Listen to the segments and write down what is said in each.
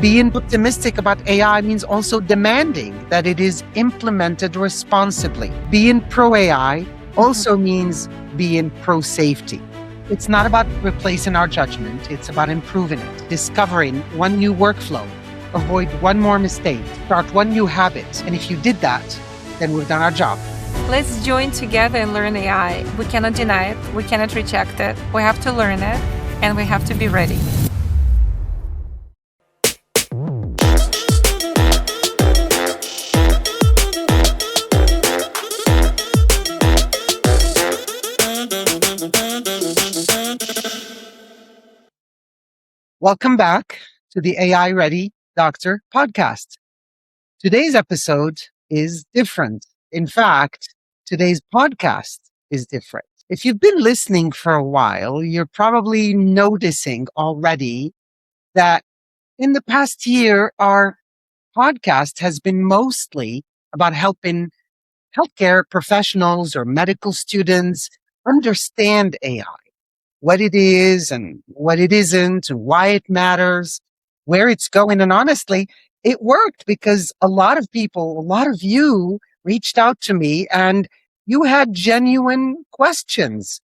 Being optimistic about AI means also demanding that it is implemented responsibly. Being pro AI also means being pro safety. It's not about replacing our judgment, it's about improving it, discovering one new workflow, avoid one more mistake, start one new habit. And if you did that, then we've done our job. Let's join together and learn AI. We cannot deny it, we cannot reject it, we have to learn it, and we have to be ready. Welcome back to the AI Ready Doctor podcast. Today's episode is different. In fact, today's podcast is different. If you've been listening for a while, you're probably noticing already that in the past year, our podcast has been mostly about helping healthcare professionals or medical students understand AI. What it is and what it isn't and why it matters, where it's going. And honestly, it worked because a lot of people, a lot of you reached out to me and you had genuine questions.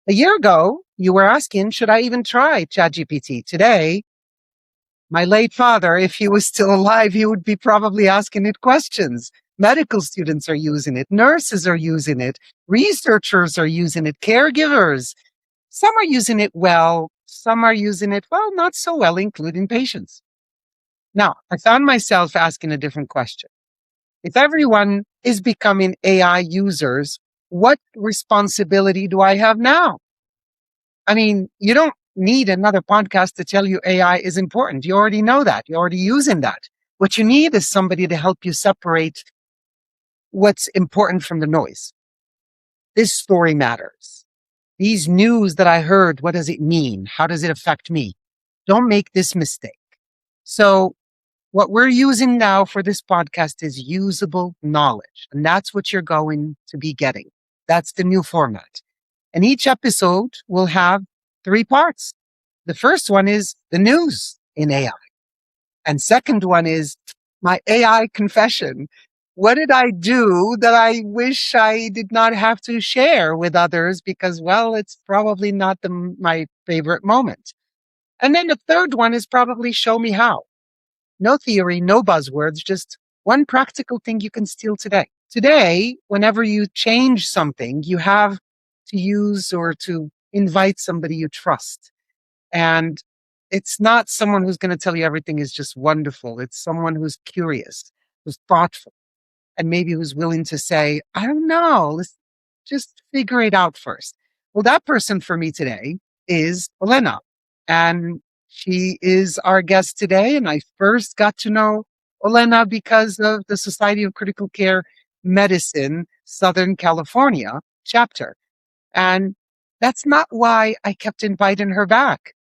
A year ago, you were asking, should I even try ChatGPT? Today, my late father, if he was still alive, he would be probably asking it questions. Medical students are using it. Nurses are using it. Researchers are using it. Caregivers. Some are using it well, some are using it, well, not so well, including patients. Now, I found myself asking a different question. If everyone is becoming AI users, what responsibility do I have now? I mean, you don't need another podcast to tell you AI is important. You already know that. You're already using that. What you need is somebody to help you separate what's important from the noise. This story matters. These news that I heard, what does it mean? How does it affect me? Don't make this mistake. So what we're using now for this podcast is usable knowledge. And that's what you're going to be getting. That's the new format. And each episode will have 3 parts. The first one is the news in AI. And second one is my AI confession. What did I do that I wish I did not have to share with others because, well, it's probably not my favorite moment. And then the third one is probably show me how. No theory, no buzzwords, just one practical thing you can steal today. Today, whenever you change something, you have to use or to invite somebody you trust. And it's not someone who's going to tell you everything is just wonderful. It's someone who's curious, who's thoughtful, and maybe who's willing to say, I don't know, let's just figure it out first. Well, that person for me today is Olena. And she is our guest today. And I first got to know Olena because of the Society of Critical Care Medicine, Southern California chapter. And that's not why I kept inviting her back.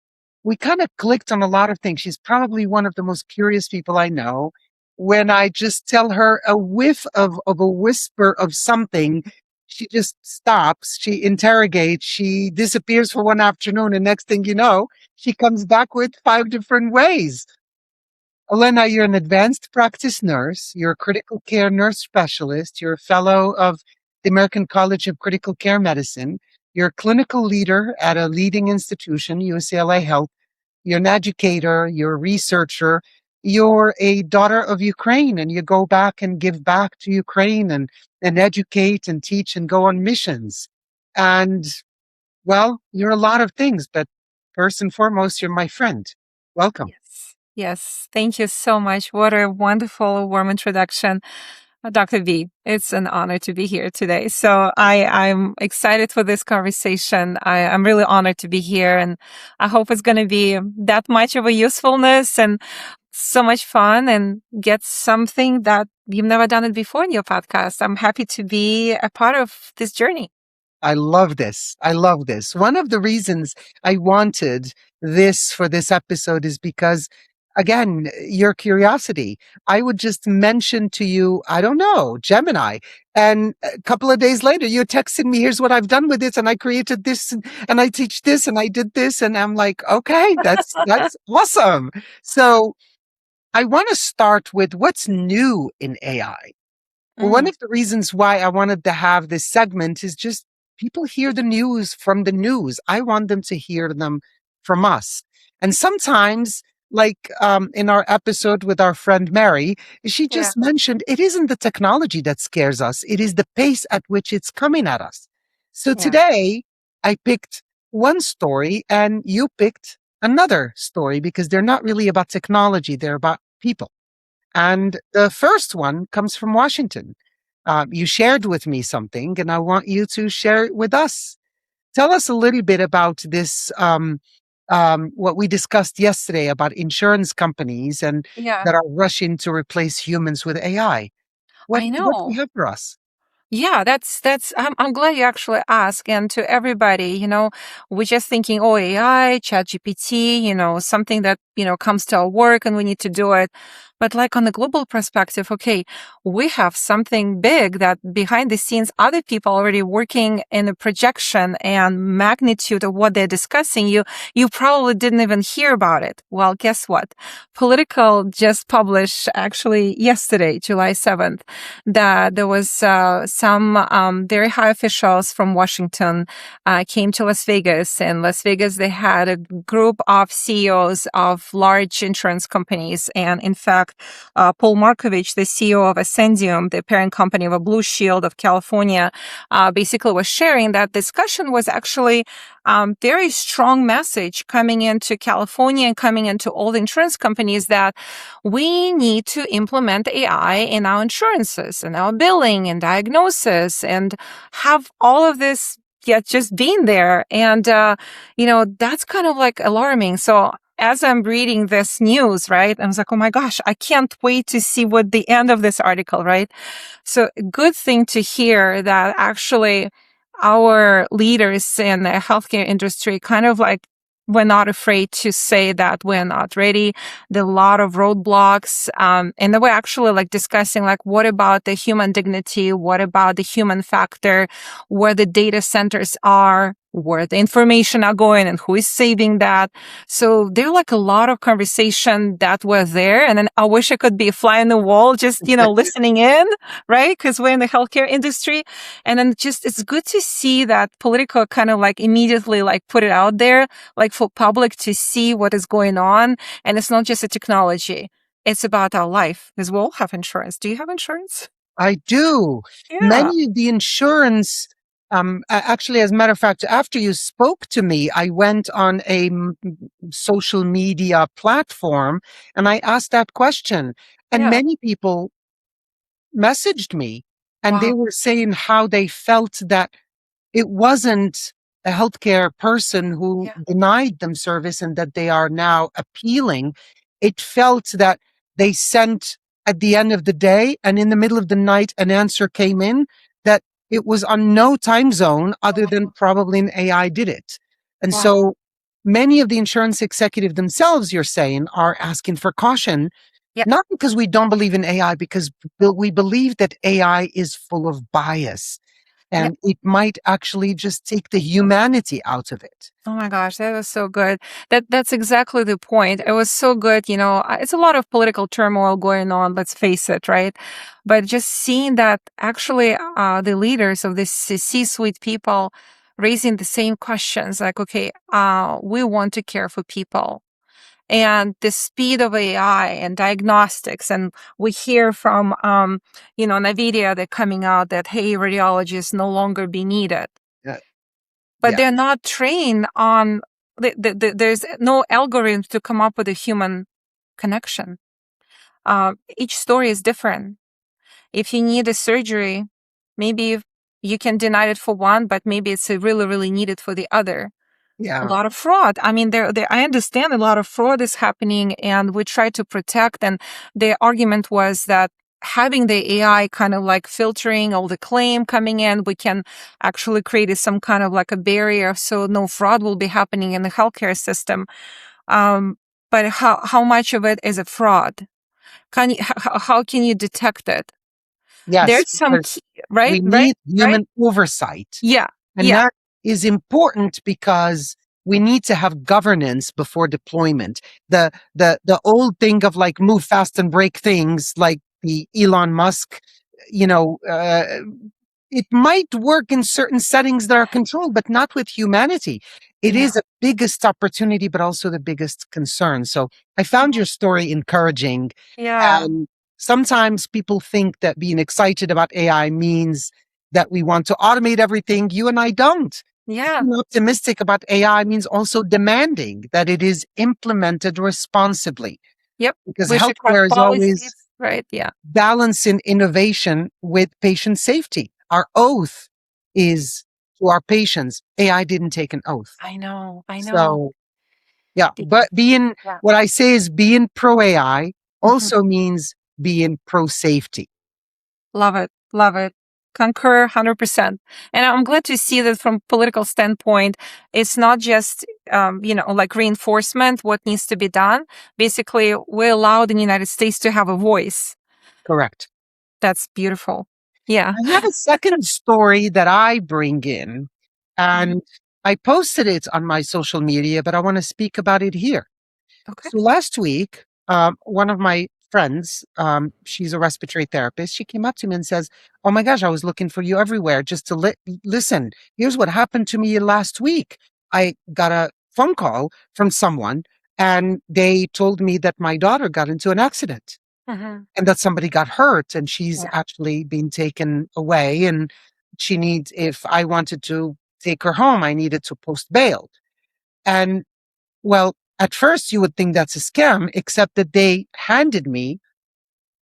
We kind of clicked on a lot of things. She's probably one of the most curious people I know. When I just tell her a whiff of a whisper of something, she just stops, she interrogates, she disappears for one afternoon, and next thing you know, she comes back with 5 different ways. Olena, you're an advanced practice nurse, you're a critical care nurse specialist, you're a fellow of the American College of Critical Care Medicine, you're a clinical leader at a leading institution, UCLA Health, you're an educator, you're a researcher, you're a daughter of Ukraine and you go back and give back to Ukraine and educate and teach and go on missions. And well, you're a lot of things, but first and foremost, you're my friend. Welcome. Yes. Thank you so much. What a wonderful, warm introduction. Dr. V, it's an honor to be here today. So I'm excited for this conversation. I'm really honored to be here, and I hope it's going to be that much of a usefulness and so much fun and get something that you've never done it before in your podcast. I'm happy to be a part of this journey. I love this. I love this. One of the reasons I wanted this for this episode is because, again, your curiosity. I would just mention to you, I don't know, Gemini. And a couple of days later, you're texting me, here's what I've done with this. And I created this and I teach this and I did this. And I'm like, okay, that's awesome. So I want to start with what's new in AI. One Mm, of the reasons why I wanted to have this segment is just people hear the news from the news. I want them to hear them from us. And sometimes, like in our episode with our friend Mary, she yeah, just mentioned it isn't the technology that scares us, it is the pace at which it's coming at us. So yeah. today, I picked one story and you picked another story because they're not really about technology, they're about people. And the first one comes from Washington. You shared with me something, and I want you to share it with us. Tell us a little bit about this, what we discussed yesterday about insurance companies and Yeah, that are rushing to replace humans with AI. I What do know. you have for us? Yeah, that's I'm glad you actually asked. And to everybody, we're just thinking, oh, AI, chat GPT, something that, comes to our work and we need to do it. But like on the global perspective, okay, we have something big that behind the scenes, other people already working in the projection and magnitude of what they're discussing. You probably didn't even hear about it. Well, guess what? Political just published actually yesterday, July 7th, that there was some very high officials from Washington came to Las Vegas. In Las Vegas, they had a group of CEOs of large insurance companies. And in fact, Paul Markovich, the CEO of Ascendium, the parent company of a Blue Shield of California, basically was sharing that discussion was actually very strong message coming into California and coming into all the insurance companies that we need to implement AI in our insurances and our billing and diagnosis and have all of this yet just being there. And, that's kind of like alarming. So as I'm reading this news, right, I was like, oh my gosh, I can't wait to see what the end of this article, right? So good thing to hear that actually our leaders in the healthcare industry kind of like we're not afraid to say that we're not ready. There are a lot of roadblocks. And then we're actually like discussing like what about the human dignity? What about the human factor? Where the data centers are? Where the information are going and who is saving that. So there are like a lot of conversation that were there. And then I wish I could be a fly on the wall, just, listening in, right? Because we're in the healthcare industry. And then just, it's good to see that Politico kind of like immediately like put it out there, like for public to see what is going on. And it's not just a technology. It's about our life because we all have insurance. Do you have insurance? I do. Yeah. Many of the insurance, actually, as a matter of fact, after you spoke to me, I went on a social media platform and I asked that question. And Yeah. many people messaged me and they Wow. were saying how they felt that it wasn't a healthcare person who Yeah. denied them service and that they are now appealing. It felt that they sent at the end of the day and in the middle of the night an answer came in that it was on no time zone other than probably an AI did it. And Wow. so many of the insurance executive themselves, you're saying, are asking for caution, Yeah. not because we don't believe in AI, because we believe that AI is full of bias Yeah. and it might actually just take the humanity out of it. Oh my gosh, that was so good. That's exactly the point. It was so good. It's a lot of political turmoil going on. Let's face it, right? But just seeing that actually, the leaders of this C-suite people raising the same questions, like, okay, we want to care for people. And the speed of AI and diagnostics, and we hear from, NVIDIA, they're coming out that, hey, radiologists no longer be needed, Yeah. but Yeah. they're not trained on there's no algorithm to come up with a human connection. Each story is different. If you need a surgery, maybe you can deny it for one, but maybe it's really, really needed for the other. A Yeah. lot of fraud. I mean, I understand a lot of fraud is happening and we try to protect. And the argument was that having the AI kind of like filtering all the claim coming in, we can actually create some kind of like a barrier so no fraud will be happening in the healthcare system. Um, but how much of it is a fraud? How can you detect it? Yes, There's some because key, right? we Right? need Right? human oversight. Yeah. And Yeah. that is important because we need to have governance before deployment. The old thing of like move fast and break things, like the Elon Musk, you know, it might work in certain settings that are controlled, but not with humanity. It is Yeah. a biggest opportunity, but also the biggest concern. So I found your story encouraging. Yeah. And sometimes people think that being excited about AI means that we want to automate everything. You and I don't. Yeah. Being optimistic about AI means also demanding that it is implemented responsibly, Yep. because We should have healthcare is always policies, right? Yeah. balancing innovation with patient safety. Our oath is to our patients. AI didn't take an oath. I know. I know. So, yeah, The- but being, Yeah. what I say is being pro AI Mhm. also means being pro safety. Love it. Love it. Concur 100%. And I'm glad to see that from political standpoint, it's not just, like reinforcement, what needs to be done. Basically, we allowed in the United States to have a voice. Correct. That's beautiful. Yeah. I have a second story that I bring in, Mhm. and I posted it on my social media, but I want to speak about it here. Okay. So last week, one of my friends, she's a respiratory therapist, she came up to me and says, "Oh my gosh, I was looking for you everywhere just to listen. Here's what happened to me last week. I got a phone call from someone, and they told me that my daughter got into an accident Hmm. and that somebody got hurt, and she's Yeah. actually being taken away. And she needs, if I wanted to take her home, I needed to post bail." And well, at first you would think that's a scam, except that they handed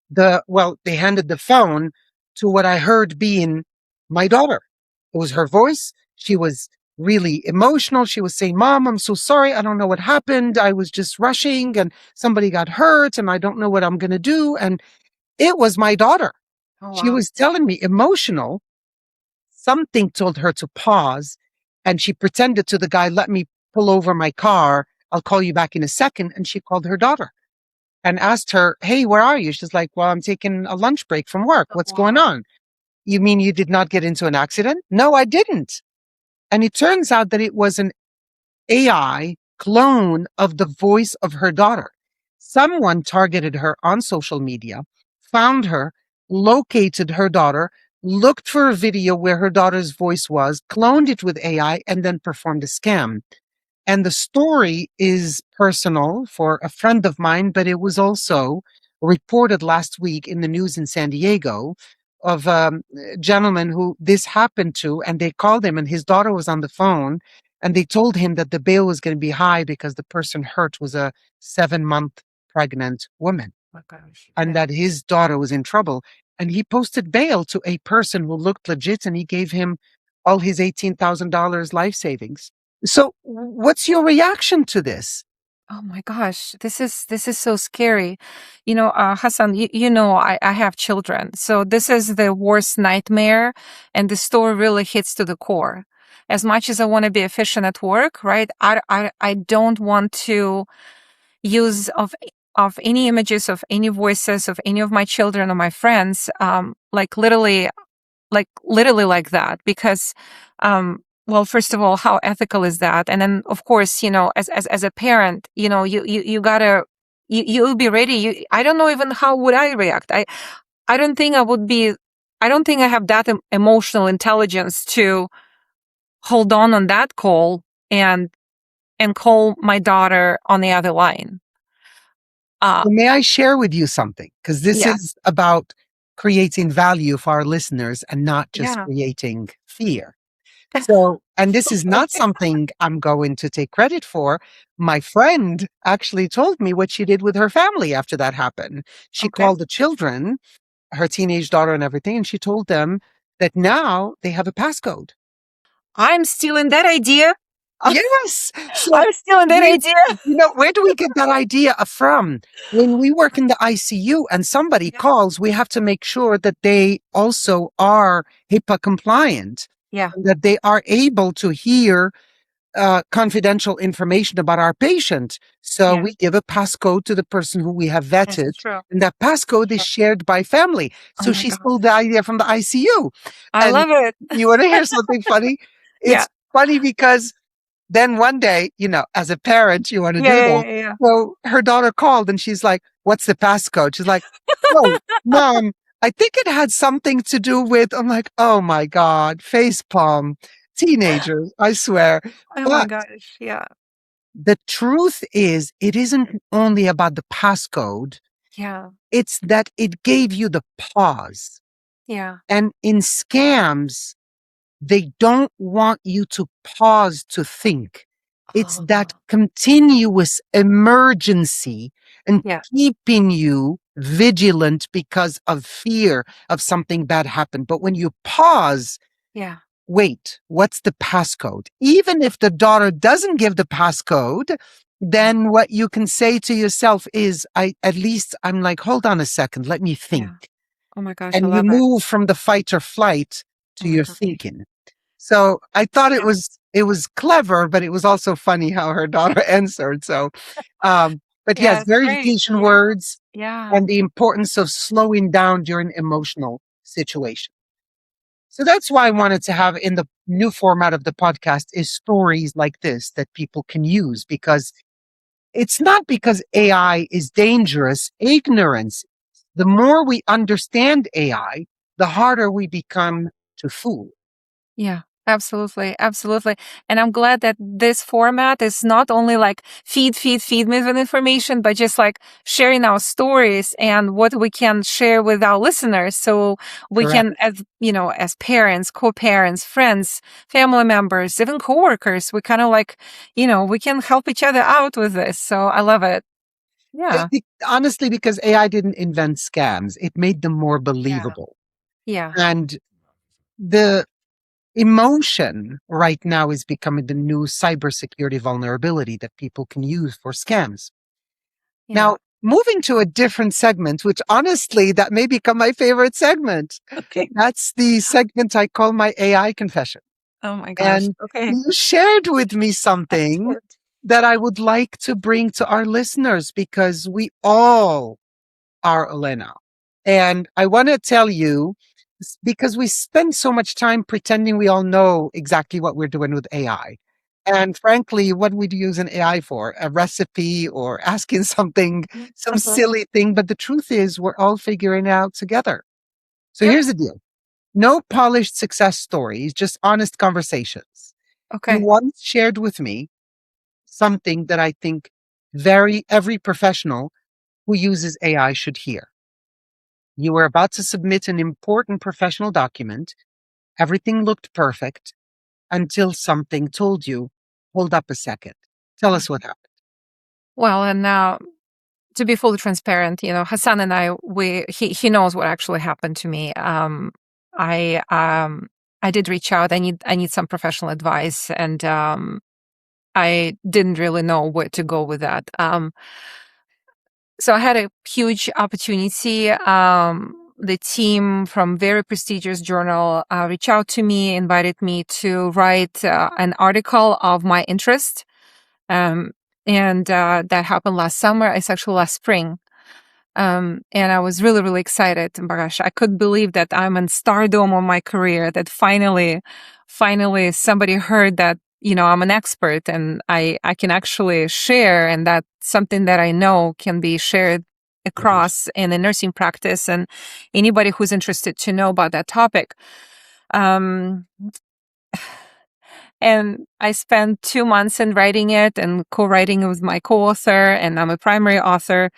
the phone to what I heard being my daughter. It was her voice. She was really emotional. She was saying, "Mom, I'm so sorry. I don't know what happened. I was just rushing and somebody got hurt and I don't know what I'm going to do." And it was my daughter. Oh, She wow. was telling me emotional. Something told her to pause, and she pretended to the guy, "Let me pull over my car. I'll call you back in a second." And she called her daughter and asked her, "Hey, where are you?" She's like, "Well, I'm taking a lunch break from work. Oh, What's going wow. on?" "You mean you did not get into an accident?" "No, I didn't." And it turns out that it was an AI clone of the voice of her daughter. Someone targeted her on social media, found her, located her daughter, looked for a video where her daughter's voice was, cloned it with AI, and then performed a scam. And the story is personal for a friend of mine, but it was also reported last week in the news in San Diego of a gentleman who this happened to, and they called him, and his daughter was on the phone, and they told him that the bail was going to be high because the person hurt was a 7-month pregnant woman, Oh, my gosh. and Yeah. that his daughter was in trouble. And he posted bail to a person who looked legit, and he gave him all his $18,000 life savings. So, what's your reaction to this? Oh my gosh, this is so scary. Hassan, I have children, so this is the worst nightmare, and the story really hits to the core. As much as I want to be efficient at work, right? I don't want to use of any images, of any voices, of any of my children or my friends, literally like that, because well, first of all, how ethical is that? And then of course, as a parent, you gotta, you'll be ready. I don't know even how would I react. I don't think I would be, I don't think I have that emotional intelligence to hold on that call and call my daughter on the other line. uh So may I share with you something? Because this yeah. is about creating value for our listeners and not just Yeah. creating fear. So, and this is not something I'm going to take credit for. My friend actually told me what she did with her family after that happened. She Okay. called the children, her teenage daughter and everything, and she told them that now they have a passcode. I'm stealing that idea. Yes. So I'm stealing that we, idea. where do we get that idea from? When we work in the ICU and somebody Yeah. calls, we have to make sure that they also are HIPAA compliant, Yeah. and that they are able to hear confidential information about our patient. So Yeah. we give a passcode to the person who we have This vetted, is true. and that passcode is True. shared by family. Oh So my she god. stole the idea from the ICU. I And love it. you want to hear something funny? Yeah. It's funny because then one day, as a parent, you want to Yeah, do yeah, that. yeah, yeah. So her daughter called and she's like, what's the passcode? She's like, oh, mom, I think it had something to do with, I'm like, oh my God, facepalm, teenagers, I swear. Oh my But gosh. Yeah. the truth is, it isn't only about the passcode, Yeah. it's that it gave you the pause. Yeah. And in scams, they don't want you to pause to think. It's that Oh, continuous emergency and yeah. keeping you vigilant because of fear of something bad happened. But when you pause, Yeah. wait, what's the passcode? Even if the daughter doesn't give the passcode, Yeah. then what you can say to yourself is, I'm like, hold on a second, let me think. Yeah. Oh my gosh. I And you love it. move from the fight or flight Oh to my your gosh. thinking. So I thought it Yeah. was clever, but it was also funny how her daughter answered. So, but Yeah. yes, It's great. verification Yeah. words Yeah. and the importance of slowing down during emotional situations. So that's why I wanted to have in the new format of the podcast is stories like this that people can use because it's not because AI is dangerous, ignorance. The more we understand AI, the harder we become to fool. Yeah, absolutely. Absolutely. And I'm glad that this format is not only like feed me with information, but just like sharing our stories and what we can share with our listeners. So we Correct. can, as parents, co-parents, friends, family members, even coworkers, we kind of like, we can help each other out with this. So I love it. Yeah. Honestly, because AI didn't invent scams, it made them more Yeah. believable. Yeah. And the emotion right now is becoming the new cybersecurity vulnerability that people can use for scams. Yeah. Now, moving to a different segment, which honestly, that may become my favorite segment. Okay. That's the segment I call my AI confession. Oh my gosh. And Okay. you shared with me something that I would like to bring to our listeners because we all are Olena. And I want to tell you because we spend so much time pretending we all know exactly what we're doing with AI. And frankly, what would you use an AI for? A recipe or asking something, some silly thing. But the truth is, we're all figuring it out together. So Yep. here's the deal. No polished success stories, just honest conversations. You Okay. once shared with me something that I think every professional who uses AI should hear. You were about to submit an important professional document. Everything looked perfect until something told you, hold up a second. Tell us what happened. Well, and now to be fully transparent, Hassan and he knows what actually happened to me. I I did reach out. I need some professional advice, and I didn't really know where to go with that. So I had a huge opportunity. The team from very prestigious journal reached out to me, invited me to write an article of my interest. Um, and that happened last summer. It's actually last spring. And I was really, really excited. My gosh, I couldn't believe that I'm in stardom of my career, that finally somebody heard that, I'm an expert and I can actually share, and that something that I know can be shared across in a nursing practice and anybody who's interested to know about that topic. Um, and I spent 2 months in writing it and co-writing it with my co-author, and I'm a primary author.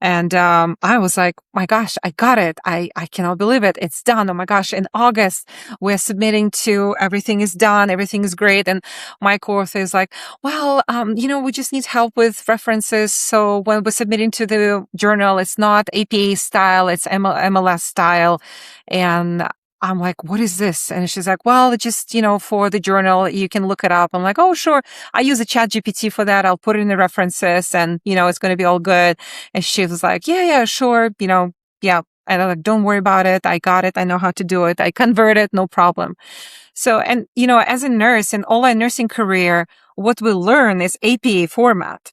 And I was like, my gosh, I got it. I cannot believe it. It's done. Oh my gosh. In August, we're submitting to everything is done. Everything is great. And my co-author is like, well, we just need help with references. So when we're submitting to the journal, it's not APA style, it's MLS style. And I'm like, what is this? And she's like, well, it's just, for the journal, you can look it up. I'm like, oh, sure. I use a chat GPT for that. I'll put it in the references and, it's going to be all good. And she was like, yeah, sure. Yeah. And I'm like, don't worry about it. I got it. I know how to do it. I convert it. No problem. So, and, as a nurse in all our nursing career, what we learn is APA format.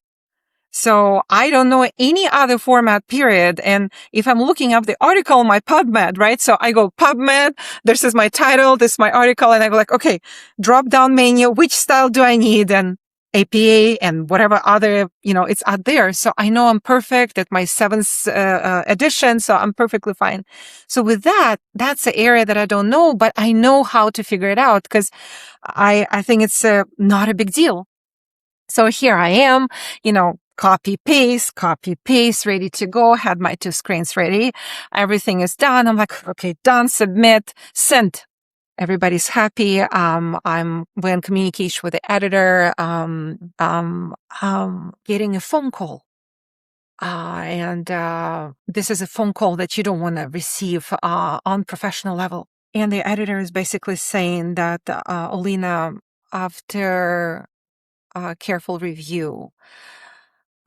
So I don't know any other format, period. And if I'm looking up the article on my PubMed, right? So I go PubMed, this is my title, this is my article. And I go like, okay, drop down menu, which style do I need? And APA and whatever other, it's out there. So I know I'm perfect at my seventh edition. So I'm perfectly fine. So with that, that's the area that I don't know, but I know how to figure it out because I think it's not a big deal. So here I am, copy, paste, ready to go. Had my 2 screens ready. Everything is done. I'm like, okay, done, submit, send. Everybody's happy. We're in communication with the editor. Getting a phone call. And this is a phone call that you don't want to receive on professional level. And the editor is basically saying that, Olena, after careful review,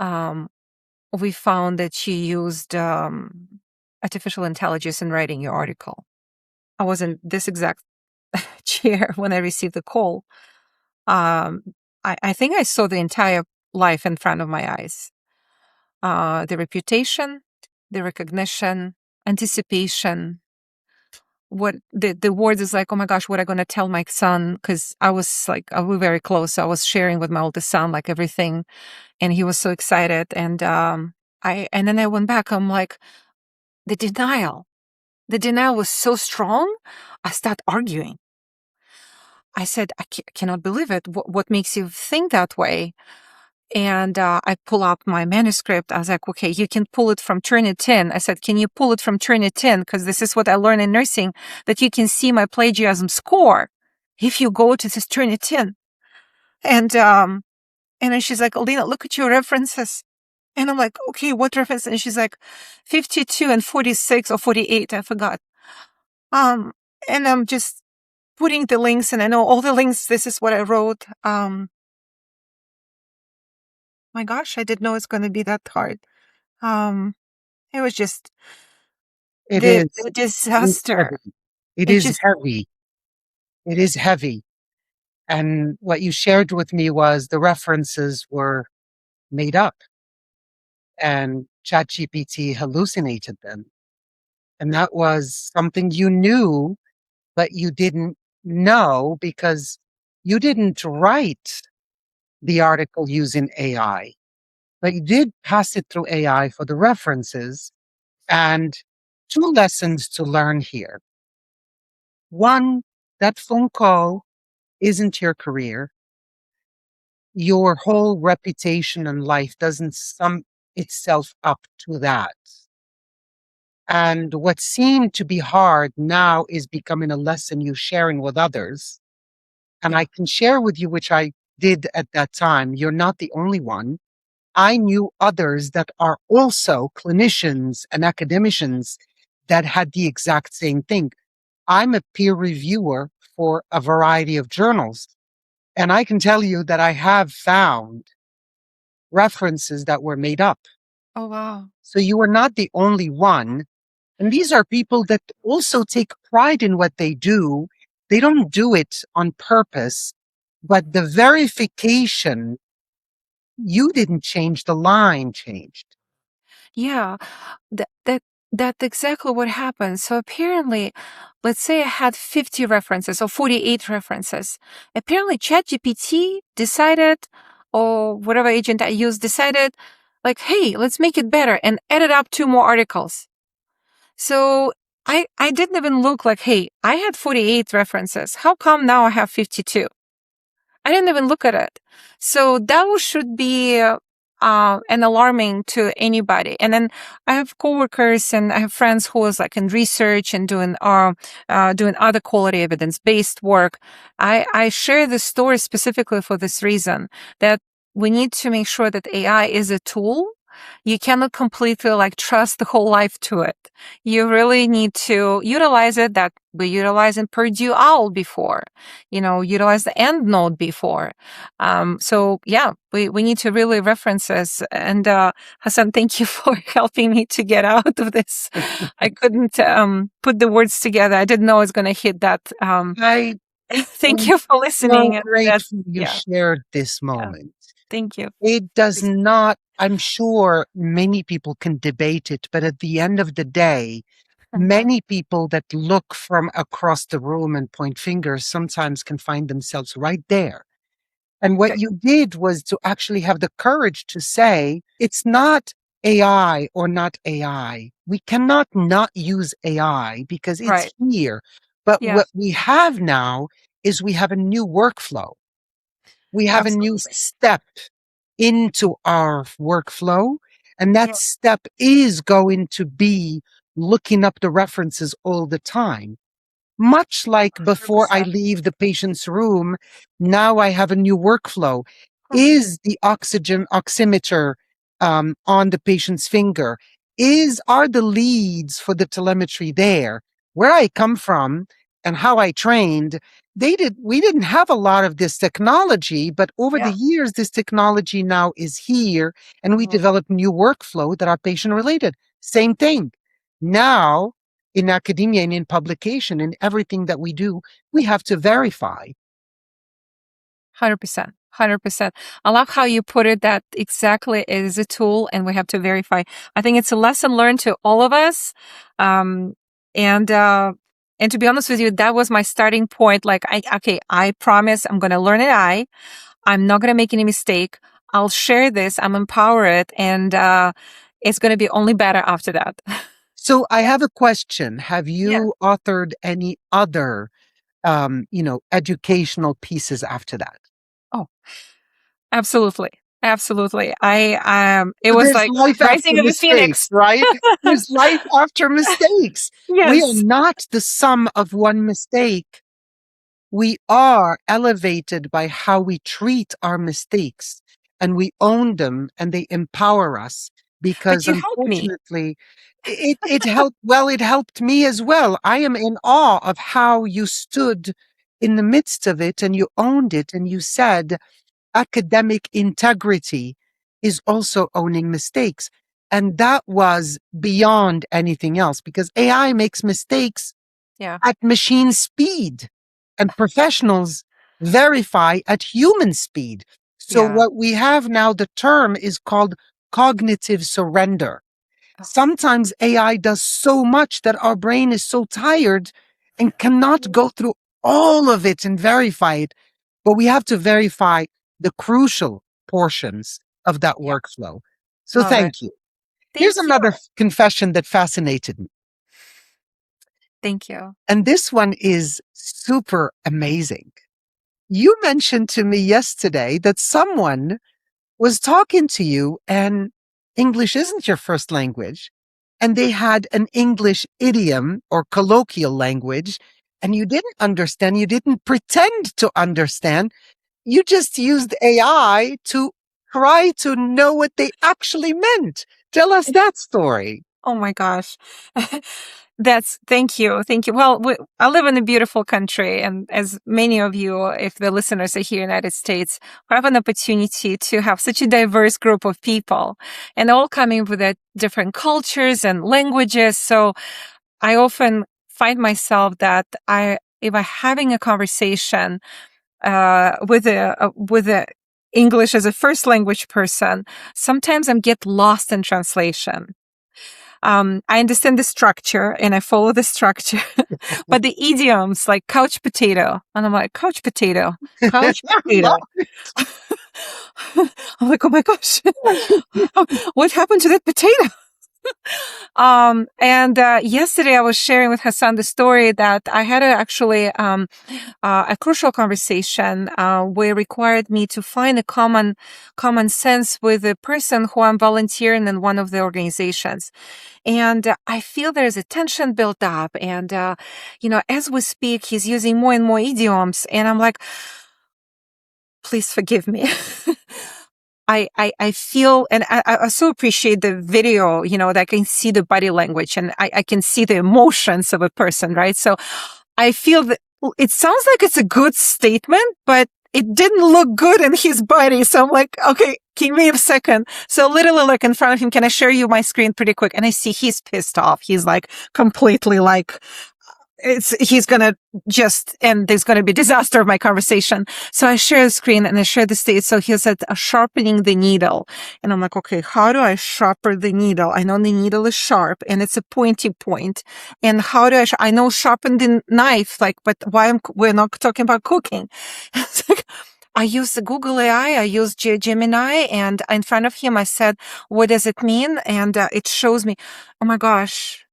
we found that she used artificial intelligence in writing your article. I was in this exact chair when I received the call. I think I saw the entire life in front of my eyes. The reputation, the recognition, anticipation. What the word is like, oh my gosh, what am I going to tell my son? Because I was like, we were very close. So I was sharing with my oldest son, like everything. And he was so excited. And and then I went back. I'm like, the denial was so strong. I start arguing. I said, I cannot believe it. What makes you think that way? And I pull up my manuscript. I was like, okay, you can pull it from Turnitin. I said, can you pull it from Turnitin? Because this is what I learned in nursing, that you can see my plagiarism score if you go to this Turnitin. And then she's like, Olena, look at your references. And I'm like, okay, what reference? And she's like, 52 and 46 or 48, I forgot. And I'm just putting the links, and I know all the links. This is what I wrote. My gosh, I didn't know it's going to be that hard. It was just It the is disaster. heavy. It It is just, heavy. It is heavy. And what you shared with me was the references were made up and ChatGPT hallucinated them. And that was something you knew, but you didn't know because you didn't write the article using AI, but you did pass it through AI for the references. And 2 lessons to learn here. One, that phone call isn't your career. Your whole reputation in life doesn't sum itself up to that. And what seemed to be hard now is becoming a lesson you're sharing with others. And yeah. I can share with you, which I did at that time. You're not the only one. I knew others that are also clinicians and academicians that had the exact same thing. I'm a peer reviewer for a variety of journals. And I can tell you that I have found references that were made up. Oh, wow. So you are not the only one. And these are people that also take pride in what they do. They don't do it on purpose, but the verification, you didn't change, the line changed. Yeah. That, that, that's exactly what happened. So apparently, let's say I had 50 references or 48 references. Apparently ChatGPT decided, or whatever agent I used decided, like, hey, let's make it better and added up 2 more articles. So I didn't even look like, hey, I had 48 references. How come now I have 52? I didn't even look at it. So that should be an alarming to anybody. And then I have coworkers and I have friends who is like in research and doing other quality evidence based work. I share this story specifically for this reason, that we need to make sure that AI is a tool. You cannot completely like trust the whole life to it. You really need to utilize it, that we utilized in Purdue OWL before, utilize the EndNote before. So yeah, we need to really references. And Hassan, thank you for helping me to get out of this. I couldn't put the words together. I didn't know I was going to hit that. I Thank am you for so listening. And that, grateful you yeah, shared this yeah. moment. Thank you. It does not, I'm sure many people can debate it, but at the end of the day, many people that look from across the room and point fingers sometimes can find themselves right there. And what Okay. you did was to actually have the courage to say, it's not AI or not AI. We cannot not use AI because it's Right. here. But Yeah. what we have now is we have a new workflow. We have a new Absolutely. step into our workflow. And that Yeah. step is going to be looking up the references all the time. Much like before I 100%. leave the patient's room, now I have a new workflow. Mhm. Is the oxygen oximeter on the patient's finger? Are the leads for the telemetry there? Where I come from and how I trained, we didn't have a lot of this technology, but over the Yeah. years, this technology now is here, and we Mhm. developed new workflow that are patient related. Same thing. Now in academia and in publication and everything that we do, we have to verify. 100%. 100%. I love how you put it that exactly it is a tool and we have to verify. I think it's a lesson learned to all of us. Um, and, uh, and to be honest with you, that was my starting point. Like, I promise I'm going to learn AI. I'm not going to make any mistake. I'll share this. I'm empowered and, it's going to be only better after that. So I have a question. Have Yeah. you authored any other, educational pieces after that? Oh, absolutely. Absolutely. It So was there's like life after rising of the mistakes, phoenix. right? There's life after mistakes. We are Yes. not the sum of one mistake. We are elevated by how we treat our mistakes and we own them and they empower us But because you helped me. unfortunately it helped. Well, it helped me as well. I am in awe of how you stood in the midst of it and you owned it and you said academic integrity is also owning mistakes. And that was beyond anything else because AI makes mistakes Yeah. at machine speed and professionals verify at human speed. So Yeah. what we have now, the term is called cognitive surrender. Oh, Sometimes AI does so much that our brain is so tired and cannot go through all of it and verify it. But we have to verify the crucial portions of that yeah. workflow. So Love it. thank you. Here's Thank you. another confession that fascinated me. Thank you. And this one is super amazing. You mentioned to me yesterday that someone was talking to you and English isn't your first language. And they had an English idiom or colloquial language and you didn't understand. You didn't pretend to understand. You just used AI to try to know what they actually meant. Tell us that story. Oh my gosh. Thank you. Thank you. Well, I live in a beautiful country. And as many of you, if the listeners are here in the United States, we have an opportunity to have such a diverse group of people and all coming with their different cultures and languages. So I often find myself that if I'm having a conversation with a English as a first language person, sometimes I get lost in translation. I understand the structure and I follow the structure, but the idioms like couch potato, and I'm like couch potato. Love I'm like, oh my gosh, it. what happened to that potato? And yesterday I was sharing with Hassan the story that I had a crucial conversation where required me to find a common sense with the person who I'm volunteering in one of the organizations. And I feel there's a tension built up. And, as we speak, he's using more and more idioms. And I'm like, please forgive me. I feel, and I so appreciate the video, that I can see the body language and I can see the emotions of a person, right? So I feel that it sounds like it's a good statement, but it didn't look good in his body. So I'm like, okay, give me a second. So literally like in front of him, can I share you my screen pretty quick? And I see he's pissed off. He's like completely like, he's gonna and there's gonna be disaster of my conversation. So I share the screen and I share the state. So he said, sharpening the needle. And I'm like, okay, how do I sharpen the needle? I know the needle is sharp and it's a pointy point. And how do I know sharpen the knife? Like, but we're not talking about cooking. It's like, I used the Google AI, I used Gemini, and in front of him, I said, what does it mean? And it shows me, oh my gosh,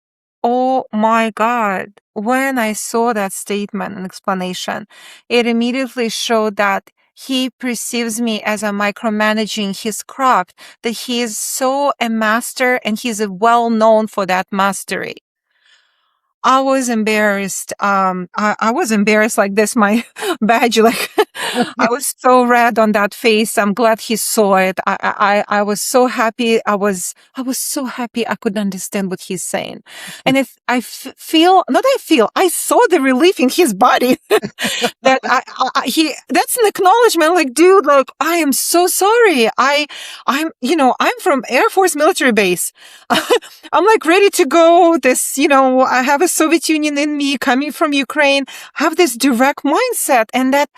oh my God. When I saw that statement and explanation, it immediately showed that he perceives me as a micromanaging his craft, that he is so a master and he's well known for that mastery. I was embarrassed. I was embarrassed like this, my badge, like I was so red on that face. I'm glad he saw it. I was so happy. I was so happy I could understand what he's saying. And if I saw the relief in his body that that's an acknowledgement. Like, dude, like, I am so sorry. I'm from Air Force military base. I'm like ready to go. I have a Soviet Union in me coming from Ukraine, have this direct mindset, and that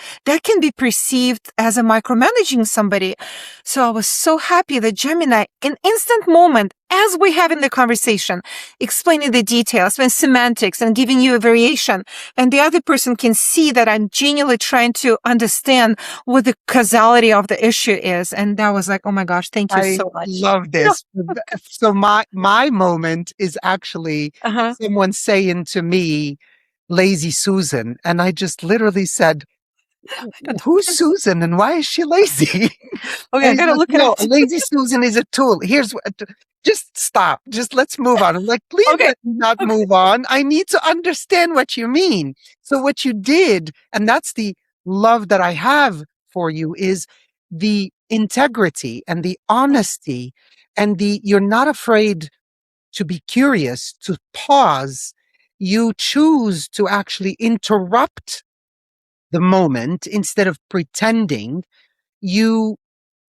can be perceived as a micromanaging somebody. So I was so happy that Gemini, in instant moment, as we have in the conversation, explaining the details and semantics and giving you a variation, and the other person can see that I'm genuinely trying to understand what the causality of the issue is. And that was like, oh my gosh, thank you I so much. love this. So my moment is actually Uh-huh. someone saying to me, "Lazy Susan," and I just literally said, "Who's Susan and why is she lazy?" Okay, And I he's gotta like, look at "No, a it. lazy Susan is a tool. Here's what. Just stop. Just let's move on." I'm like, "Please Okay. let me not Okay. move on. I need to understand what you mean." So what you did, and that's the love that I have for you, is the integrity and the honesty and you're not afraid to be curious, to pause. You choose to actually interrupt the moment instead of pretending. You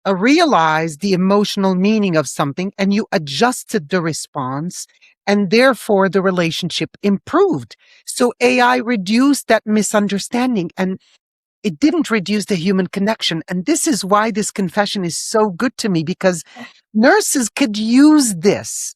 realize the emotional meaning of something and you adjusted the response, and therefore the relationship improved. So AI reduced that misunderstanding and it didn't reduce the human connection. And this is why this confession is so good to me, because nurses could use this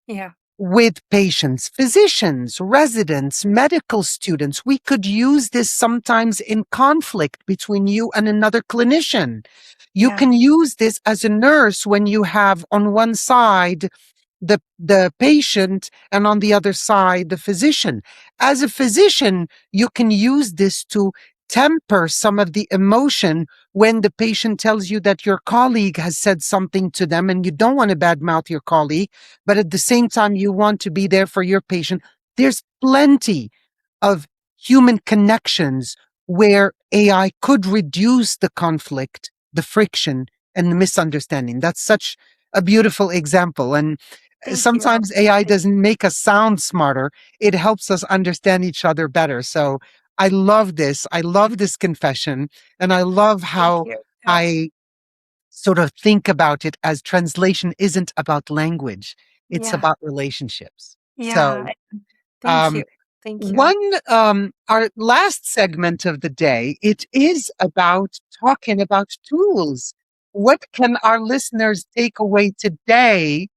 Yeah. with patients, physicians, residents, medical students. We could use this sometimes in conflict between you and another clinician. You Yeah. can use this as a nurse when you have on one side the patient and on the other side the physician. As a physician, you can use this to temper some of the emotion when the patient tells you that your colleague has said something to them and you don't want to badmouth your colleague, but at the same time you want to be there for your patient. There's plenty of human connections where AI could reduce the conflict, the friction, and the misunderstanding. That's such a beautiful example. And Thank you. sometimes AI doesn't make us sound smarter, it helps us understand each other better. So I love this. I love this confession. And I love Thank how you. Yeah. I sort of think about it as translation isn't about language, it's Yeah. about relationships. So, Yeah. Thank um, you. Thank you. one, our last segment of the day, it is about talking about tools. What can our listeners take away today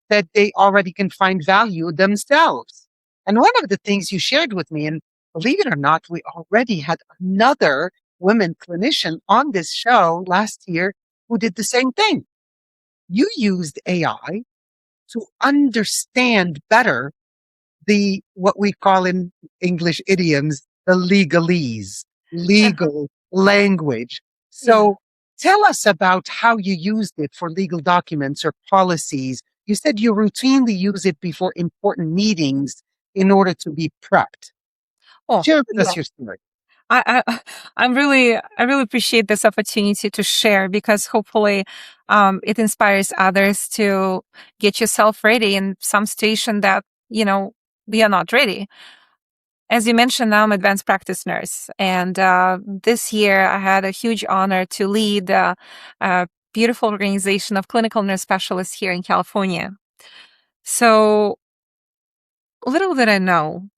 that they already can find value themselves? And one of the things you shared with me, and believe it or not, we already had another women clinician on this show last year who did the same thing. You used AI to understand better the what we call in English idioms, the legalese, Uh-huh. legal language. Yeah. So tell us about how you used it for legal documents or policies. You said you routinely use it before important meetings in order to be prepped. Oh, Share with yeah. us your story. I really appreciate this opportunity to share because hopefully it inspires others to get yourself ready in some station that, we are not ready. As you mentioned, I'm an advanced practice nurse. And this year I had a huge honor to lead a beautiful organization of clinical nurse specialists here in California. So little did I know,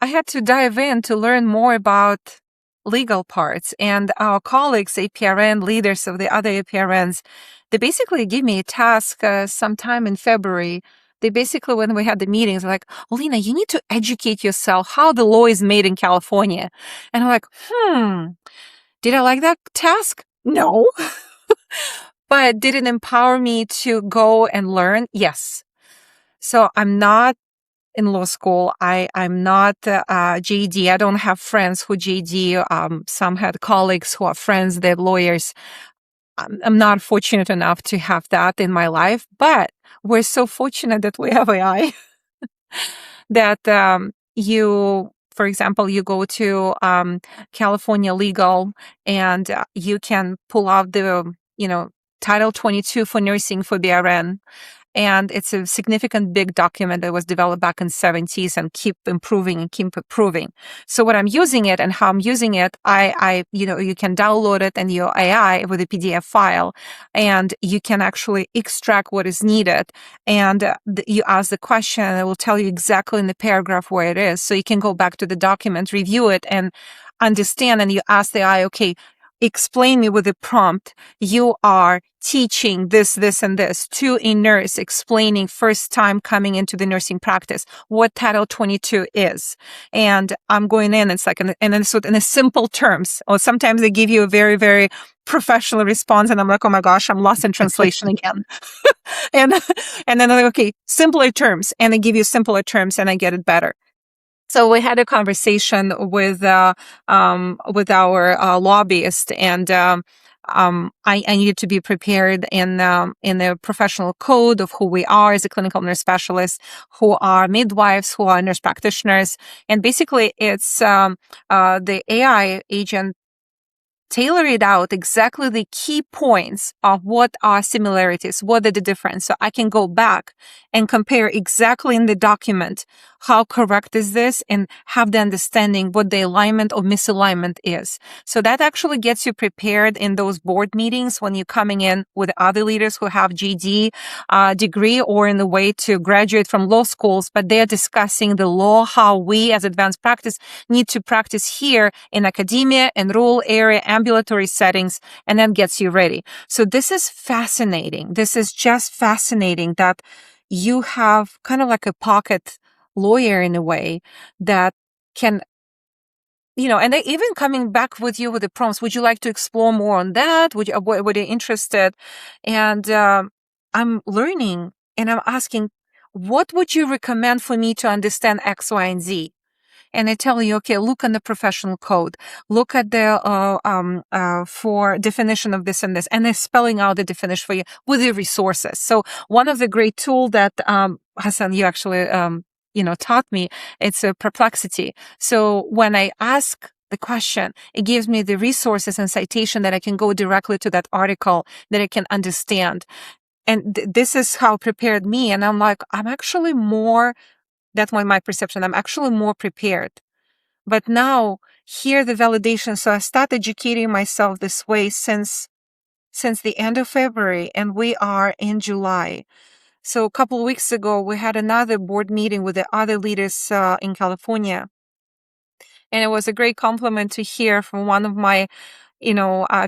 I had to dive in to learn more about legal parts. And our colleagues, APRN leaders of the other APRNs, they basically gave me a task sometime in February. They basically, when we had the meetings, like, Olena, you need to educate yourself how the law is made in California. And I'm like, Did I like that task? No. But did it empower me to go and learn? Yes. So I'm not in law school. I'm not JD. I don't have friends who JD. Some had colleagues who are friends, they're lawyers. I'm not fortunate enough to have that in my life, but we're so fortunate that we have AI that for example, you go to California Legal and you can pull out the, Title 22 for nursing for BRN, and it's a significant big document that was developed back in 70s and keep improving and keep improving. So what I'm using it and how I'm using it, you can download it in your AI with a PDF file, and you can actually extract what is needed. And you ask the question and it will tell you exactly in the paragraph where it is. So you can go back to the document, review it and understand. And you ask the AI, okay, explain me with a prompt. You are teaching this, this, and this to a nurse, explaining first time coming into the nursing practice what Title 22 is. And I'm going in, it's like, and it's in a simple terms, or sometimes they give you a very, very professional response. And I'm like, oh my gosh, I'm lost in translation again. and, and then I'm like, okay, simpler terms. And they give you simpler terms and I get it better. So we had a conversation with our lobbyist, and I needed to be prepared in the professional code of who we are as a clinical nurse specialist, who are midwives, who are nurse practitioners, and basically it's the AI agent tailor it out exactly the key points of what are similarities, what are the difference. So I can go back and compare exactly in the document how correct is this and have the understanding what the alignment or misalignment is. So that actually gets you prepared in those board meetings when you're coming in with other leaders who have GD degree or in the way to graduate from law schools, but they're discussing the law, how we as advanced practice need to practice here in academia and rural area, ambulatory settings, and then gets you ready. So this is fascinating. This is just fascinating that you have kind of like a pocket lawyer in a way that can, and they even coming back with you with the prompts. Would you like to explore more on that? Would you interested? And I'm learning and I'm asking, what would you recommend for me to understand X, Y, and Z? And I tell you, okay, look on the professional code, look at the for definition of this and this, and they're spelling out the definition for you with the resources. So one of the great tool that Hassan, you actually taught me, it's a Perplexity. So when I ask the question, it gives me the resources and citation that I can go directly to that article that I can understand. And this is how it prepared me. And I'm like, I'm actually more. That's my perception. I'm actually more prepared. But now, here the validation. So I started educating myself this way since the end of February, and we are in July. So a couple of weeks ago, we had another board meeting with the other leaders in California. And it was a great compliment to hear from one of my,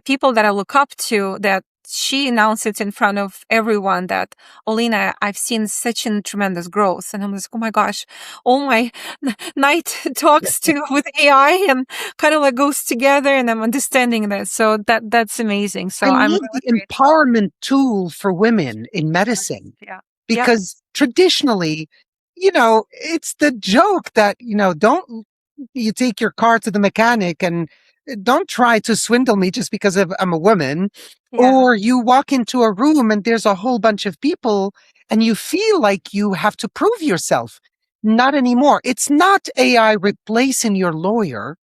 people that I look up to, that she announced it in front of everyone that, Olena, I've seen such a tremendous growth. And I'm like, oh my gosh, all my night talks with AI and kind of like goes together, and I'm understanding that. So that's amazing. So I I'm need really the grateful. empowerment tool for women in medicine Yeah. Yep. because traditionally, it's the joke that, don't you take your car to the mechanic and don't try to swindle me just because I'm a woman. Yeah. Or you walk into a room and there's a whole bunch of people and you feel like you have to prove yourself. Not anymore. It's not AI replacing your lawyer.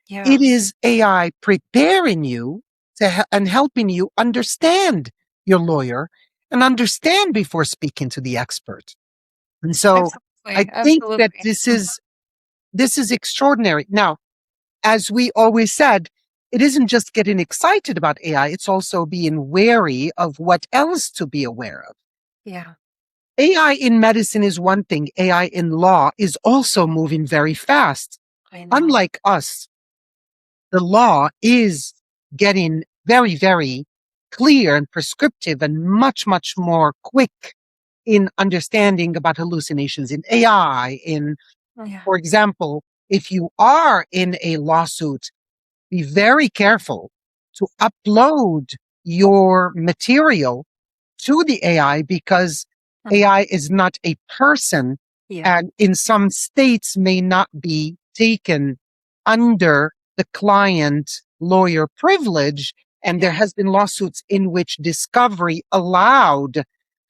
Yeah. It is AI preparing you and helping you understand your lawyer and understand before speaking to the expert. And so I Absolutely. think that Absolutely. this is extraordinary. Now, as we always said, it isn't just getting excited about AI, it's also being wary of what else to be aware of. Yeah. AI in medicine is one thing, AI in law is also moving very fast. I know. Unlike us, the law is getting very, very clear and prescriptive and much, much more quick in understanding about hallucinations in AI. Yeah. For example, if you are in a lawsuit, be very careful to upload your material to the AI because AI is not a person Yeah. and in some states may not be taken under the client lawyer privilege. And there Yeah. has been lawsuits in which discovery allowed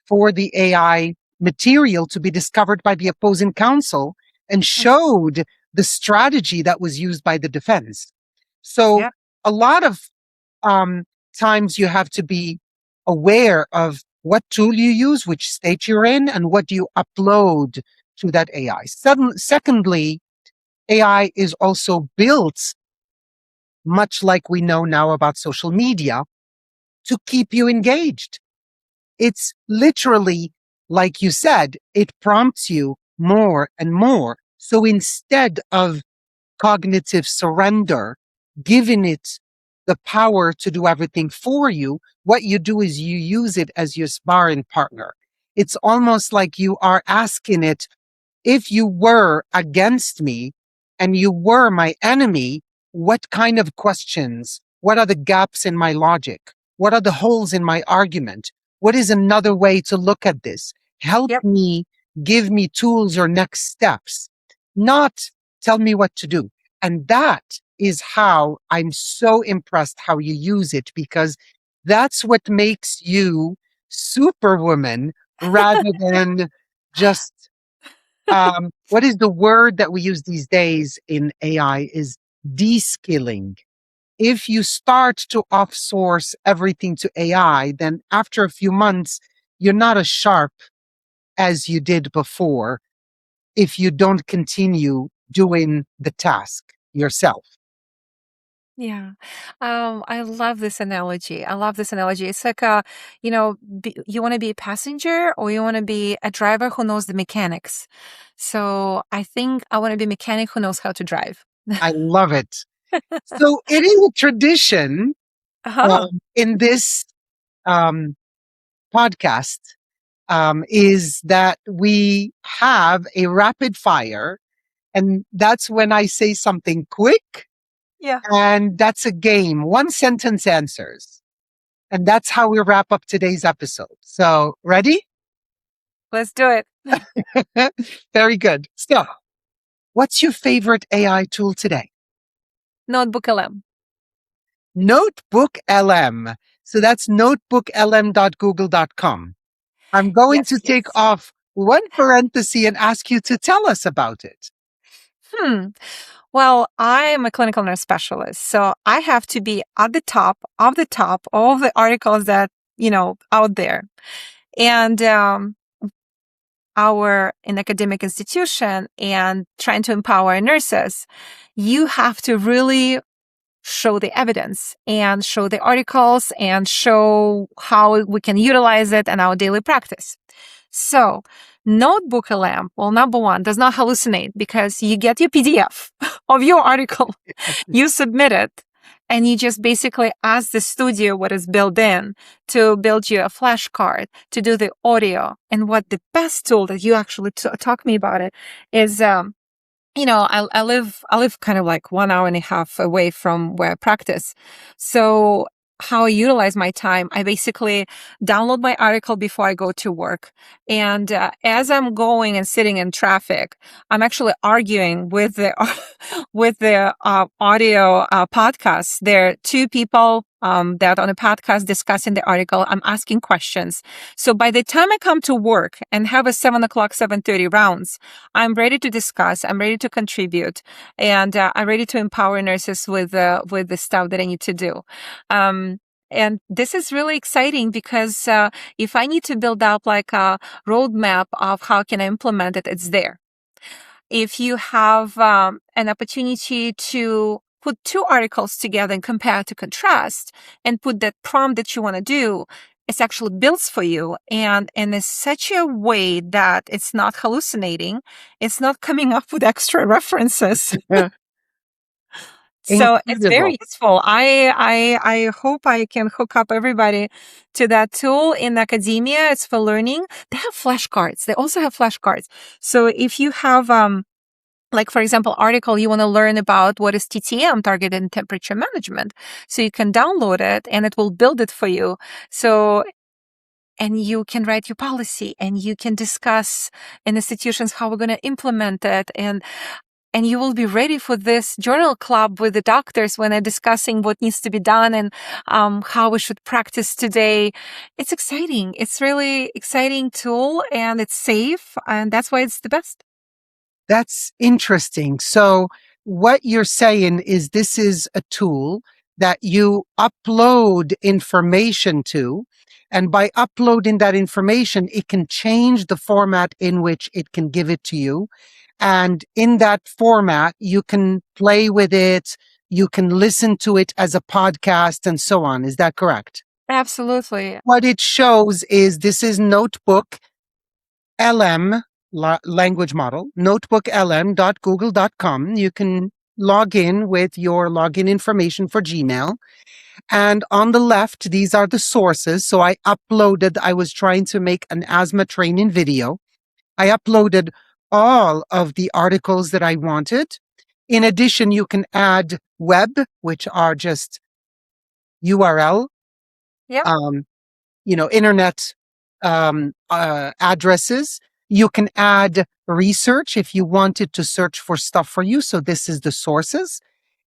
for the AI material to be discovered by the opposing counsel and showed the strategy that was used by the defense. So Yeah. a lot of um, times you have to be aware of what tool you use, which state you're in, and what do you upload to that AI. Secondly, AI is also built, much like we know now about social media, to keep you engaged. It's literally, like you said, it prompts you more and more. So instead of cognitive surrender, giving it the power to do everything for you, what you do is you use it as your sparring partner. It's almost like you are asking it, if you were against me and you were my enemy, what kind of questions? What are the gaps in my logic? What are the holes in my argument? What is another way to look at this? Help Yep. me, give me tools or next steps, not tell me what to do. And that is how I'm so impressed how you use it, because that's what makes you superwoman rather than just what is the word that we use these days in AI is de-skilling. If you start to off-source everything to AI, then after a few months, you're not as sharp as you did before if you don't continue doing the task yourself. Yeah. I love this analogy. I love this analogy. It's like you want to be a passenger or you want to be a driver who knows the mechanics. So I think I want to be a mechanic who knows how to drive. I love it. So it is a tradition Uh-huh. in this um, podcast is that we have a rapid fire. And that's when I say something quick, Yeah. and that's a game. One sentence answers. And that's how we wrap up today's episode. So, ready? Let's do it. Very good. So, what's your favorite AI tool today? NotebookLM. NotebookLM. So that's notebooklm.google.com. I'm going to Yes, take yes. off one parenthesis and ask you to tell us about it. Hmm. Well, I'm a clinical nurse specialist, so I have to be at the top of the top, all the articles that, out there. And our an academic institution and trying to empower nurses, you have to really show the evidence and show the articles and show how we can utilize it in our daily practice. So, NotebookLM, well, number one, does not hallucinate because you get your PDF of your article, you submit it, and you just basically ask the studio what is built in to build you a flashcard, to do the audio. And what the best tool that you actually talk me about it is, I live kind of like 1 hour and a half away from where I practice. So how I utilize my time, I basically download my article before I go to work. And as I'm going and sitting in traffic, I'm actually arguing with the with the audio podcasts. There are two people that on a podcast discussing the article. I'm asking questions. So by the time I come to work and have a 7 o'clock, 7:30 rounds, I'm ready to discuss. I'm ready to contribute, and I'm ready to empower nurses with the stuff that I need to do. And this is really exciting because if I need to build up like a roadmap of how can I implement it, it's there. If you have an opportunity to put two articles together and compare to contrast and put that prompt that you want to do, it's actually builds for you and in such a way that it's not hallucinating, it's not coming up with extra references. So it's Incredible. very useful. I hope I can hook up everybody to that tool in academia. It's for learning. They have flashcards. They also have flashcards. So if you have like, for example, article, you want to learn about what is TTM, targeted temperature management. So you can download it and it will build it for you. So, and you can write your policy and you can discuss in institutions how we're going to implement it. And you will be ready for this journal club with the doctors when they're discussing what needs to be done and how we should practice today. It's exciting. It's really exciting tool and it's safe. And that's why it's the best. That's interesting. So what you're saying is this is a tool that you upload information to. And by uploading that information, it can change the format in which it can give it to you. And in that format, you can play with it. You can listen to it as a podcast and so on. Is that correct? Absolutely. What it shows is this is NotebookLM language model, notebooklm.google.com. You can log in with your login information for Gmail. And on the left, these are the sources. So I was trying to make an asthma training video. I uploaded all of the articles that I wanted. In addition, you can add web, which are just URL, Yep. internet addresses. You can add research if you wanted to search for stuff for you. So this is the sources.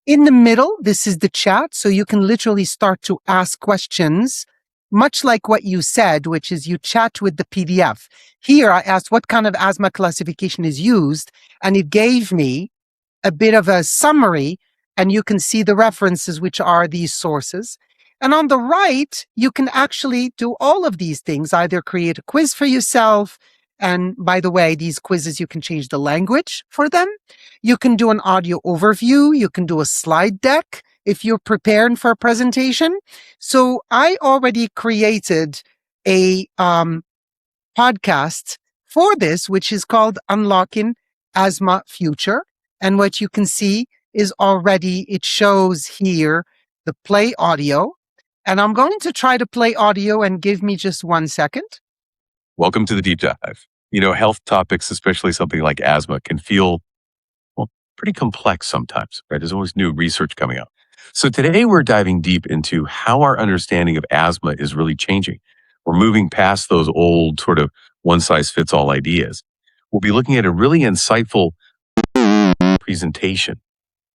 In the middle, this is the chat. So you can literally start to ask questions, much like what you said, which is you chat with the PDF. Here, I asked what kind of asthma classification is used, and it gave me a bit of a summary, and you can see the references, which are these sources. And on the right, you can actually do all of these things, either create a quiz for yourself. And by the way, these quizzes, you can change the language for them. You can do an audio overview. You can do a slide deck if you're preparing for a presentation. So I already created a podcast for this, which is called Unlocking Asthma Future. And what you can see is already, it shows here the play audio. And I'm going to try to play audio, and give me just 1 second. Welcome to the deep dive. Health topics, especially something like asthma, can feel, well, pretty complex sometimes, right? There's always new research coming out. So today we're diving deep into how our understanding of asthma is really changing. We're moving past those old sort of one-size-fits-all ideas. We'll be looking at a really insightful presentation.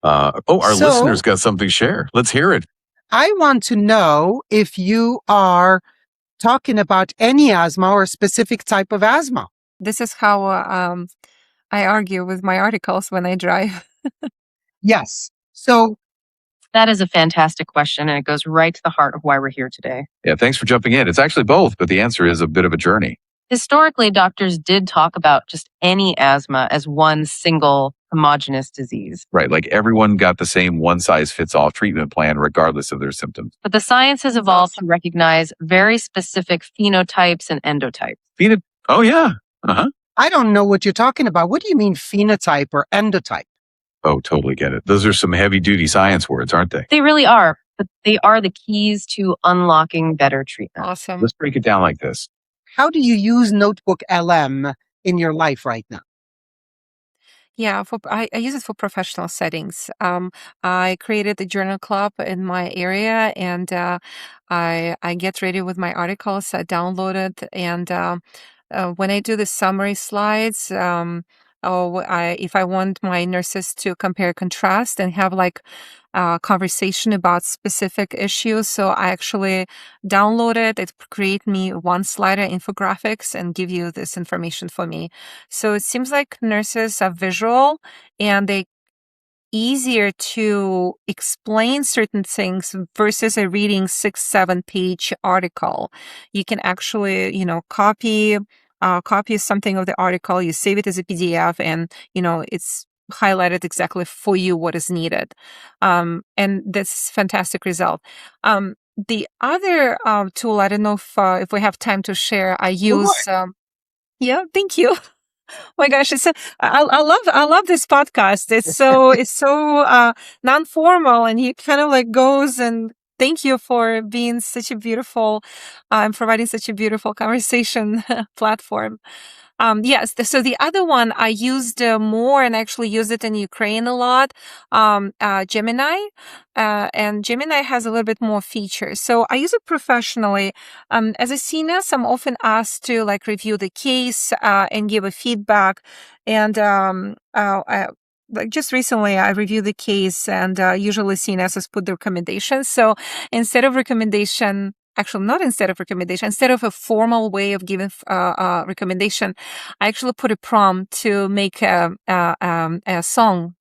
Our listeners got something to share. Let's hear it. I want to know if you are talking about any asthma or a specific type of asthma. This is how I argue with my articles when I drive. Yes. So that is a fantastic question, and it goes right to the heart of why we're here today. Yeah, thanks for jumping in. It's actually both, but the answer is a bit of a journey. Historically, doctors did talk about just any asthma as one single homogeneous disease. Right, like everyone got the same one-size-fits-all treatment plan regardless of their symptoms. But the science has evolved to recognize very specific phenotypes and endotypes. Oh, yeah. I don't know what you're talking about. What do you mean phenotype or endotype? Oh, totally get it. Those are some heavy-duty science words, aren't they? They really are, but they are the keys to unlocking better treatment. Awesome. Let's break it down like this. How do you use NotebookLM in your life right now? Yeah, I use it for professional settings. I created a journal club in my area, and I get ready with my articles. I download it, and when I do the summary slides, if I want my nurses to compare contrast and have like a conversation about specific issues, so I actually download it. It create me one slider infographics and give you this information for me. So it seems like nurses are visual and they easier to explain certain things versus a reading 6-7 page article. You can actually, copy something of the article, you save it as a PDF, and it's highlighted exactly for you what is needed. And that's a fantastic result. The other tool, I don't know if we have time to share, I use yeah, thank you. My gosh, I love this podcast. It's so non-formal, and he kind of like goes and thank you for being such a beautiful and providing such a beautiful conversation platform. Yes. So the other one I used more and actually used it in Ukraine a lot. Gemini, and Gemini has a little bit more features. So I use it professionally. As a CNS, I'm often asked to like review the case and give a feedback. And like just recently, I reviewed the case, and usually CNSs put the recommendations. So instead of recommendation. Actually, not instead of recommendation, instead of a formal way of giving recommendation, I actually put a prompt to make a song.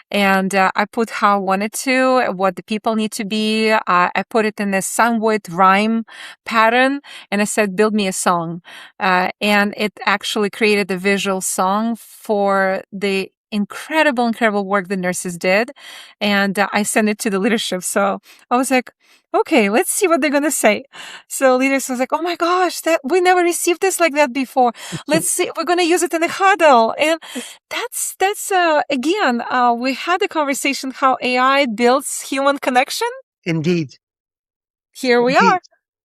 And I put how I wanted to, what the people need to be. I put it in a somewhat rhyme pattern, and I said, build me a song. And it actually created a visual song for the incredible work the nurses did. And I sent it to the leadership. So I was like, okay, let's see what they're going to say. So leaders was like, oh my gosh, that we never received this like that before. Let's see, we're going to use it in the huddle. And that's again, we had a conversation how AI builds human connection. Indeed. Here we Indeed. are.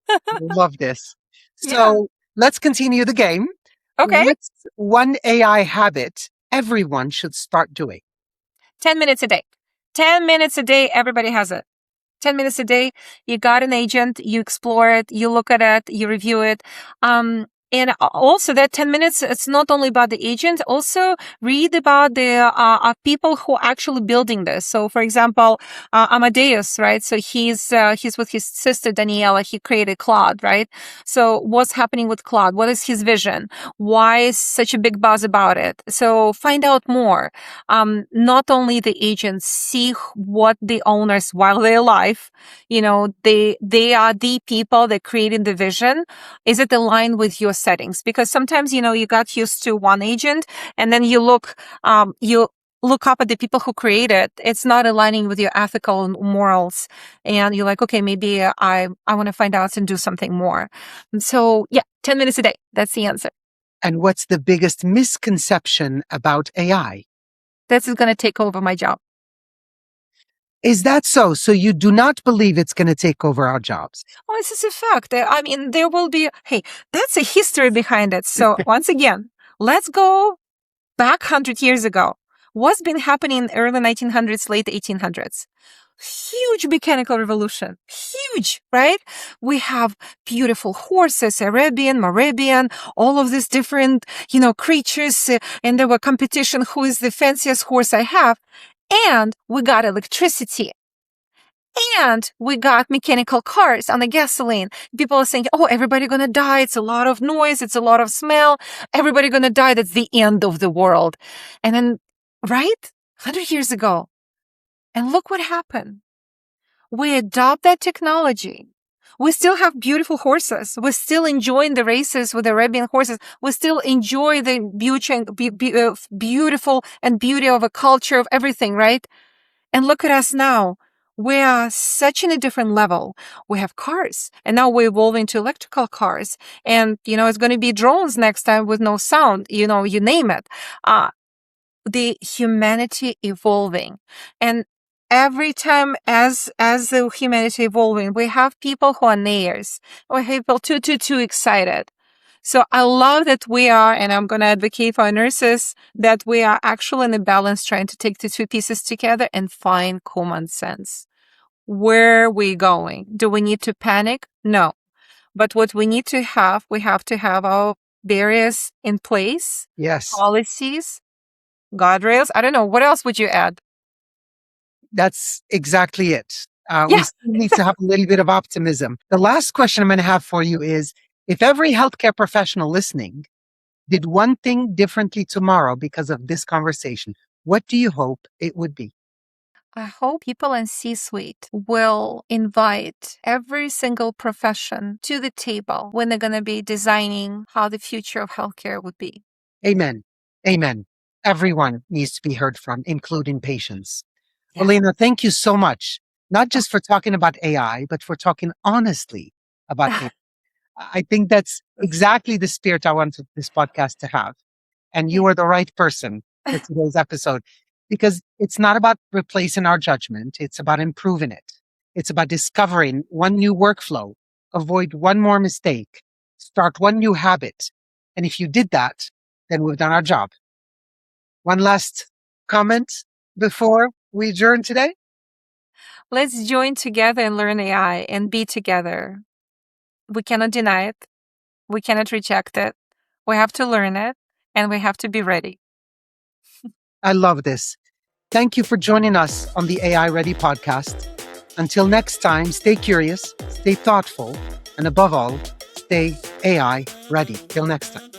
I love this. Yeah. So let's continue the game. Okay. What's one AI habit everyone should start doing? 10 minutes a day. 10 minutes a day. Everybody has it. 10 minutes a day. You got an agent, you explore it, you look at it, you review it. And also that 10 minutes, it's not only about the agent, also read about the people who are actually building this. So for example, Amadeus, right? So he's with his sister, Daniela. He created Claude, right? So what's happening with Claude? What is his vision? Why is such a big buzz about it? So find out more. Not only the agents, see what the owners, while they're alive, they are the people that creating the vision. Is it aligned with your settings? Because sometimes, you got used to one agent, and then you look up at the people who create it. It's not aligning with your ethical morals. And you're like, okay, maybe I want to find out and do something more. So yeah, 10 minutes a day. That's the answer. And what's the biggest misconception about AI? This is going to take over my job. Is that so? So you do not believe it's going to take over our jobs? Oh, this is a fact. I mean, there will be, hey, that's a history behind it. So once again, let's go back 100 years ago. What's been happening in the early 1900s, late 1800s? Huge mechanical revolution. Huge, right? We have beautiful horses, Arabian, Morabian, all of these different, creatures. And there were competition. Who is the fanciest horse I have? And we got electricity. And we got mechanical cars on the gasoline. People are saying, oh, everybody gonna die. It's a lot of noise. It's a lot of smell. Everybody gonna die. That's the end of the world. And then, right? 100 years ago. And look what happened. We adopt that technology. We still have beautiful horses. We're still enjoying the races with Arabian horses. We still enjoy the beautiful and beauty of a culture of everything, right? And look at us now. We are such in a different level. We have cars, and now we're evolving to electrical cars. And, it's going to be drones next time with no sound, you name it. The humanity evolving. And every time as the humanity evolving, we have people who are naysayers. We have people too excited. So I love that we are, and I'm going to advocate for our nurses, that we are actually in a balance trying to take the two pieces together and find common sense. Where are we going? Do we need to panic? No. But what we need to have, we have to have our barriers in place. Yes. Policies, guardrails. I don't know. What else would you add? That's exactly it. We still need to have a little bit of optimism. The last question I'm going to have for you is, if every healthcare professional listening did one thing differently tomorrow because of this conversation, what do you hope it would be? I hope people in C-suite will invite every single profession to the table when they're going to be designing how the future of healthcare would be. Amen. Amen. Everyone needs to be heard from, including patients. Yeah. Olena, thank you so much, not just for talking about AI, but for talking honestly about AI. I think that's exactly the spirit I wanted this podcast to have. And you are the right person for today's episode, because it's not about replacing our judgment. It's about improving it. It's about discovering one new workflow, avoid one more mistake, start one new habit. And if you did that, then we've done our job. One last comment before we adjourn today? Let's join together and learn AI and be together. We cannot deny it. We cannot reject it. We have to learn it and we have to be ready. I love this. Thank you for joining us on the AI Ready podcast. Until next time, stay curious, stay thoughtful, and above all, stay AI ready. Till next time.